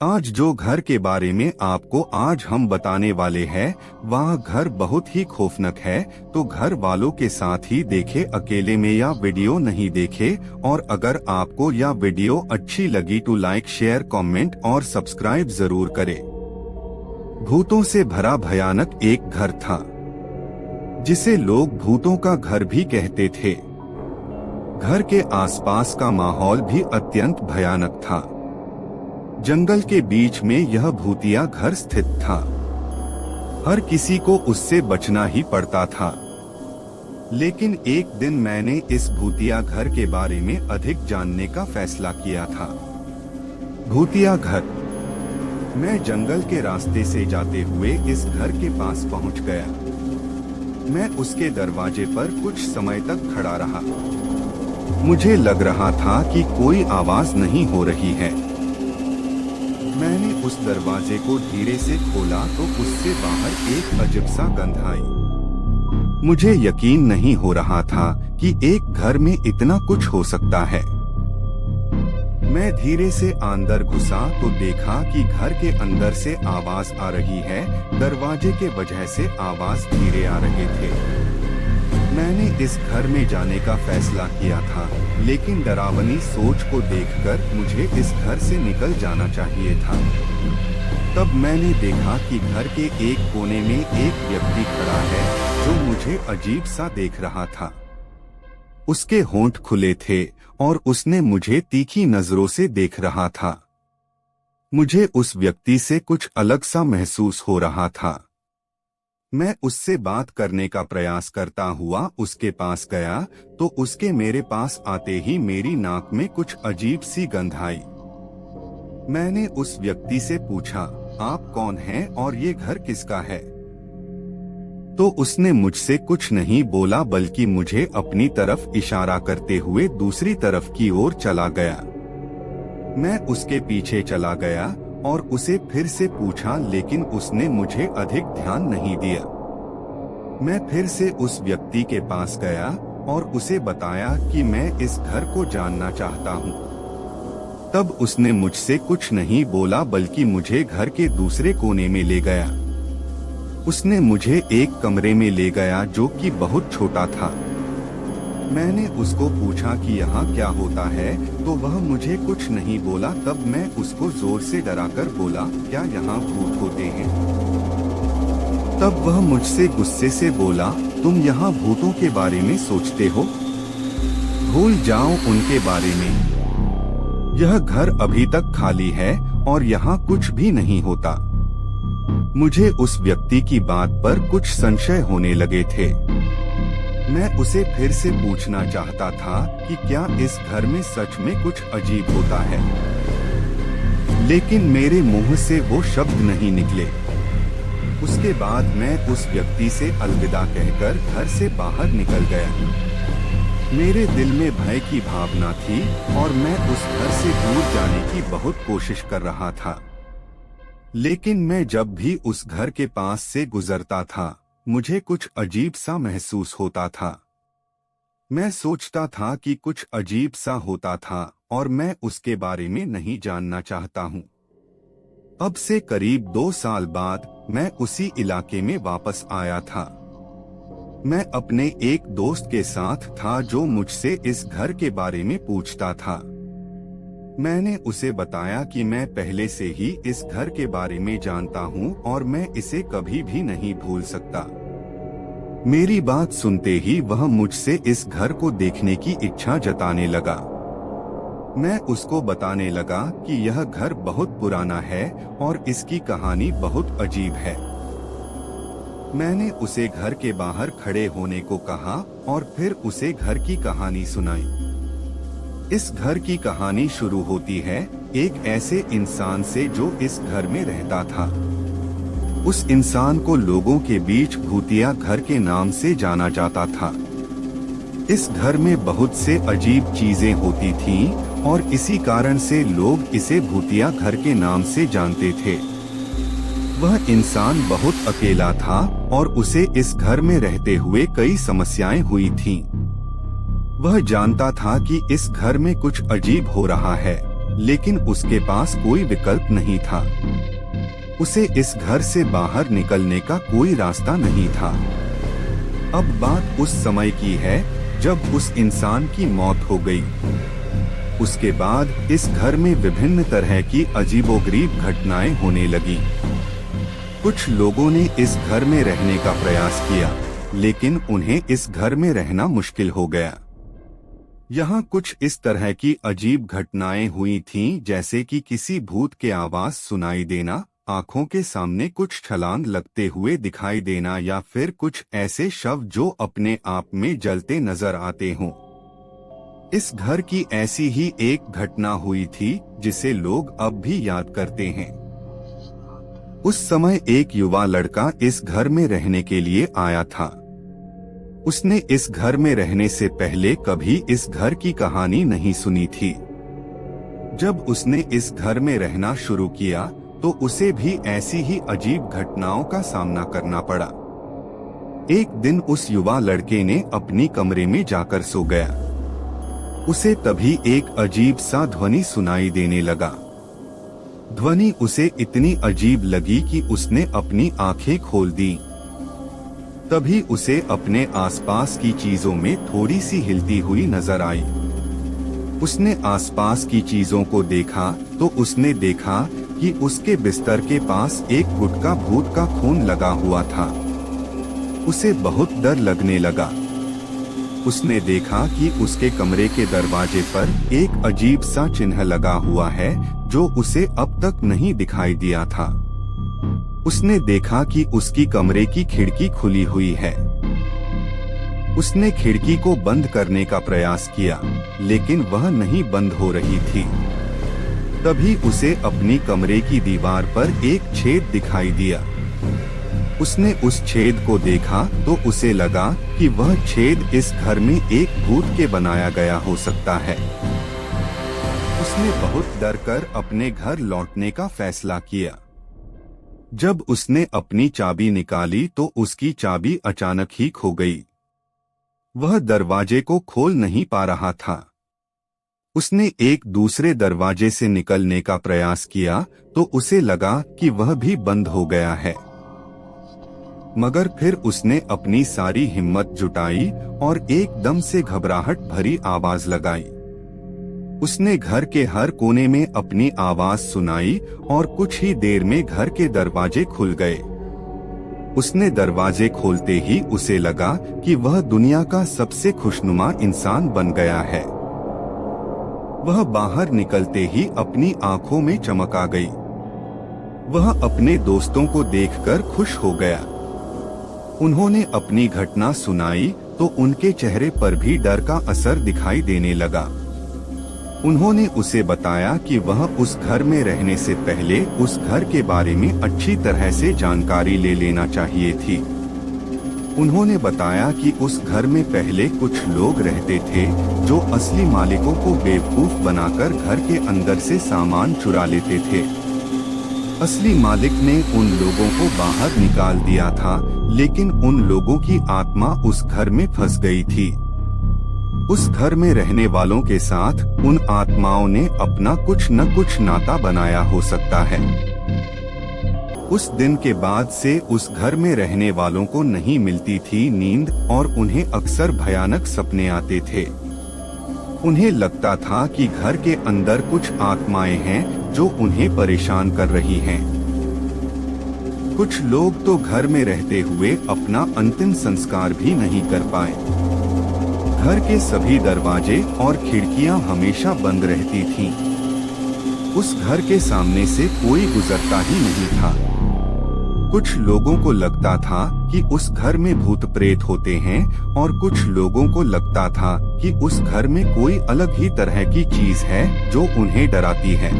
आज जो घर के बारे में आपको आज हम बताने वाले हैं, वह घर बहुत ही खौफनाक है। तो घर वालों के साथ ही देखे, अकेले में या वीडियो नहीं देखे। और अगर आपको यह वीडियो अच्छी लगी तो लाइक, शेयर, कमेंट और सब्सक्राइब जरूर करें। भूतों से भरा भयानक एक घर था, जिसे लोग भूतों का घर भी कहते थे। घर के आसपास का माहौल भी अत्यंत भयानक था। जंगल के बीच में यह भूतिया घर स्थित था। हर किसी को उससे बचना ही पड़ता था। लेकिन एक दिन मैंने इस भूतिया घर के बारे में अधिक जानने का फैसला किया था। भूतिया घर। मैं जंगल के रास्ते से जाते हुए इस घर के पास पहुंच गया। मैं उसके दरवाजे पर कुछ समय तक खड़ा रहा। मुझे लग रहा था कि कोई आवाज नहीं हो रही है। मैंने उस दरवाजे को धीरे से खोला तो उससे बाहर एक अजीब सा गंध आई। मुझे यकीन नहीं हो रहा था कि एक घर में इतना कुछ हो सकता है। मैं धीरे से अंदर घुसा तो देखा कि घर के अंदर से आवाज आ रही है। दरवाजे के वजह से आवाज धीरे आ रहे थे। मैंने इस घर में जाने का फैसला किया था, लेकिन डरावनी सोच को देखकर मुझे इस घर से निकल जाना चाहिए था। तब मैंने देखा कि घर के एक कोने में एक व्यक्ति खड़ा है, जो मुझे अजीब सा देख रहा था। उसके होंठ खुले थे और उसने मुझे तीखी नजरों से देख रहा था। मुझे उस व्यक्ति से कुछ अलग सा महसूस हो रहा था। मैं उससे बात करने का प्रयास करता हुआ उसके पास गया तो उसके मेरे पास आते ही मेरी नाक में कुछ अजीब सी गंध आई। मैंने उस व्यक्ति से पूछा, आप कौन हैं और ये घर किसका है? तो उसने मुझसे कुछ नहीं बोला, बल्कि मुझे अपनी तरफ इशारा करते हुए दूसरी तरफ की ओर चला गया। मैं उसके पीछे चला गया और उसे फिर से पूछा, लेकिन उसने मुझे अधिक ध्यान नहीं दिया। मैं फिर से उस व्यक्ति के पास गया और उसे बताया कि मैं इस घर को जानना चाहता हूँ। तब उसने मुझसे कुछ नहीं बोला, बल्कि मुझे घर के दूसरे कोने में ले गया। उसने मुझे एक कमरे में ले गया जो कि बहुत छोटा था। मैंने उसको पूछा कि यहाँ क्या होता है, तो वह मुझे कुछ नहीं बोला। तब मैं उसको जोर से डराकर बोला, क्या यहाँ भूत होते हैं? तब वह मुझसे गुस्से से बोला, तुम यहाँ भूतों के बारे में सोचते हो? भूल जाओ उनके बारे में। यह घर अभी तक खाली है और यहाँ कुछ भी नहीं होता। मुझे उस व्यक्ति की बात पर कुछ संशय होने लगे थे। मैं उसे फिर से पूछना चाहता था कि क्या इस घर में सच में कुछ अजीब होता है, लेकिन मेरे मुंह से वो शब्द नहीं निकले। उसके बाद मैं उस व्यक्ति से अलविदा कहकर घर से बाहर निकल गया। मेरे दिल में भय की भावना थी और मैं उस घर से दूर जाने की बहुत कोशिश कर रहा था। लेकिन मैं जब भी उस घर के पास से गुजरता था, मुझे कुछ अजीब सा महसूस होता था। मैं सोचता था कि कुछ अजीब सा होता था और मैं उसके बारे में नहीं जानना चाहता हूँ। अब से करीब 2 साल बाद मैं उसी इलाके में वापस आया था। मैं अपने एक दोस्त के साथ था जो मुझसे इस घर के बारे में पूछता था। मैंने उसे बताया कि मैं पहले से ही इस घर के बारे में जानता हूँ और मैं इसे कभी भी नहीं भूल सकता। मेरी बात सुनते ही वह मुझसे इस घर को देखने की इच्छा जताने लगा। मैं उसको बताने लगा कि यह घर बहुत पुराना है और इसकी कहानी बहुत अजीब है। मैंने उसे घर के बाहर खड़े होने को कहा और फिर उसे घर की कहानी सुनाई। इस घर की कहानी शुरू होती है एक ऐसे इंसान से जो इस घर में रहता था। उस इंसान को लोगों के बीच भूतिया घर के नाम से जाना जाता था। इस घर में बहुत से अजीब चीजें होती थीं और इसी कारण से लोग इसे भूतिया घर के नाम से जानते थे। वह इंसान बहुत अकेला था और उसे इस घर में रहते हुए कई समस्याएं हुई थीं। वह जानता था कि इस घर में कुछ अजीब हो रहा है, लेकिन उसके पास कोई विकल्प नहीं था। उसे इस घर से बाहर निकलने का कोई रास्ता नहीं था। अब बात उस समय की है जब उस इंसान की मौत हो गई। उसके बाद इस घर में विभिन्न तरह की अजीबोगरीब घटनाएं होने लगी। कुछ लोगों ने इस घर में रहने का प्रयास किया, लेकिन उन्हें इस घर में रहना मुश्किल हो गया। यहाँ कुछ इस तरह की अजीब घटनाएं हुई थीं, जैसे कि किसी भूत के आवाज सुनाई देना, आंखों के सामने कुछ छलांग लगते हुए दिखाई देना, या फिर कुछ ऐसे शव जो अपने आप में जलते नजर आते हों। इस घर की ऐसी ही एक घटना हुई थी जिसे लोग अब भी याद करते हैं। उस समय एक युवा लड़का इस घर में रहने के लिए आया था। उसने इस घर में रहने से पहले कभी इस घर की कहानी नहीं सुनी थी। जब उसने इस घर में रहना शुरू किया तो उसे भी ऐसी ही अजीब घटनाओं का सामना करना पड़ा। एक दिन उस युवा लड़के ने अपनी कमरे में जाकर सो गया। उसे तभी एक अजीब सा ध्वनि सुनाई देने लगा। ध्वनि उसे इतनी अजीब लगी कि उसने अपनी आंखें खोल दी। तभी उसे अपने आसपास की चीजों में थोड़ी सी हिलती हुई नजर आई। उसने आसपास की चीजों को देखा तो उसने देखा कि उसके बिस्तर के पास एक गुटका भूत का खून लगा हुआ था। उसे बहुत डर लगने लगा। उसने देखा कि उसके कमरे के दरवाजे पर एक अजीब सा चिन्ह लगा हुआ है जो उसे अब तक नहीं दिखाई दिया था। उसने देखा कि उसकी कमरे की खिड़की खुली हुई है। उसने खिड़की को बंद करने का प्रयास किया, लेकिन वह नहीं बंद हो रही थी। तभी उसे अपनी कमरे की दीवार पर एक छेद दिखाई दिया। उसने उस छेद को देखा तो उसे लगा कि वह छेद इस घर में एक भूत के बनाया गया हो सकता है। उसने बहुत डरकर अपने घर लौटने का फैसला किया। जब उसने अपनी चाबी निकाली तो उसकी चाबी अचानक ही खो गई। वह दरवाजे को खोल नहीं पा रहा था। उसने एक दूसरे दरवाजे से निकलने का प्रयास किया तो उसे लगा कि वह भी बंद हो गया है। मगर फिर उसने अपनी सारी हिम्मत जुटाई और एकदम से घबराहट भरी आवाज लगाई। उसने घर के हर कोने में अपनी आवाज सुनाई और कुछ ही देर में घर के दरवाजे खुल गए। उसने दरवाजे खोलते ही उसे लगा कि वह दुनिया का सबसे खुशनुमा इंसान बन गया है। वह बाहर निकलते ही अपनी आंखों में चमक आ गई। वह अपने दोस्तों को देखकर खुश हो गया। उन्होंने अपनी घटना सुनाई तो उनके चेहरे पर भी डर का असर दिखाई देने लगा। उन्होंने उसे बताया कि वह उस घर में रहने से पहले उस घर के बारे में अच्छी तरह से जानकारी ले लेना चाहिए थी। उन्होंने बताया कि उस घर में पहले कुछ लोग रहते थे जो असली मालिकों को बेवकूफ बनाकर घर के अंदर से सामान चुरा लेते थे। असली मालिक ने उन लोगों को बाहर निकाल दिया था, लेकिन उन लोगों की आत्मा उस घर में फंस गई थी। उस घर में रहने वालों के साथ उन आत्माओं ने अपना कुछ न कुछ नाता बनाया हो सकता है। उस दिन के बाद से उस घर में रहने वालों को नहीं मिलती थी नींद और उन्हें अक्सर भयानक सपने आते थे। उन्हें लगता था कि घर के अंदर कुछ आत्माएं हैं जो उन्हें परेशान कर रही हैं। कुछ लोग तो घर में रहते हुए अपना अंतिम संस्कार भी नहीं कर पाए। घर के सभी दरवाजे और खिड़कियां हमेशा बंद रहती थीं। उस घर के सामने से कोई गुजरता ही नहीं था। कुछ लोगों को लगता था कि उस घर में भूत प्रेत होते हैं और कुछ लोगों को लगता था कि उस घर में कोई अलग ही तरह की चीज है जो उन्हें डराती है।